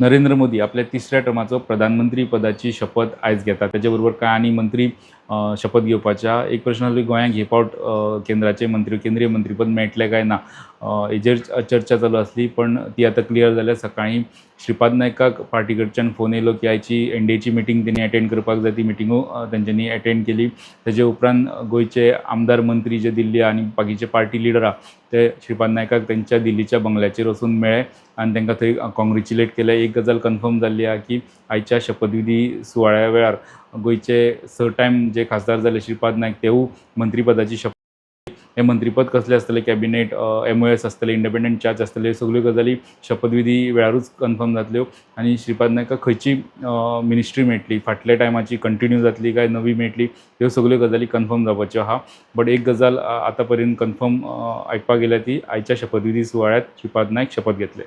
नरेंद्र मोदी आपल्या तिसऱ्या टर्माचो प्रधानमंत्री पदाची शपथ आयज घेतात. त्याच्या बरोबर कांय आनी मंत्री शपथ घेवपाच्या. एक प्रश्न आसलो गोंयांक हे फावट केंद्राचे मंत्री केंद्रीय मंत्रीपद मेळटलें काय ना, हेजेर चर्चा चालू आसली, पण ती आतां क्लियर जाल्या. सकाळीं श्रीपाद नायकाक पार्टी कडच्यान फोन येयलो की आयची एनडीएची मिटींग तेणी अटेंड करपाक जाय. ती मिटींगू तेंच्यांनी अटेंड केली. तेजे उपरांत गोंयचे आमदार मंत्री जे दिल्ली आनी बाकीचे पार्टी लिडर आहा ते श्रीपाद नायकाक तेंच्या दिल्लीच्या बंगल्याचेर वचून मेळ्ळे आनी तांकां थंय कॉंग्रेच्युलेट केलें. एक गजाल कन्फर्म जाल्ली आहा की आयच्या शपथविधी सुवाळ्या वेळार गोंयचे 6 टायम जे खासदार जाले श्रीपाद नायक तेवूय मंत्रीपदाची शपथ. हे मंत्रीपद कसले आसतले, कॅबिनेट, MOS आसतले, इंडिपेंडंट चार्ज आसतले, सगळ्यो गजाली शपथविधी वेळारूच कन्फर्म जातल्यो. आनी श्रीपाद नायकाक खंयची मिनिस्ट्री मेळटली, फाटल्या टायमाची कंटिन्यू जातली काय नवी मेळटली, ह्यो सगळ्यो गजाली कन्फर्म जावपाच्यो आहा. बट एक गजाल आतां पर्यंत कन्फर्म आयकपाक गेल्या ती आयच्या शपथविधी सुवाळ्यात श्रीपाद नायक शपथ घेतले.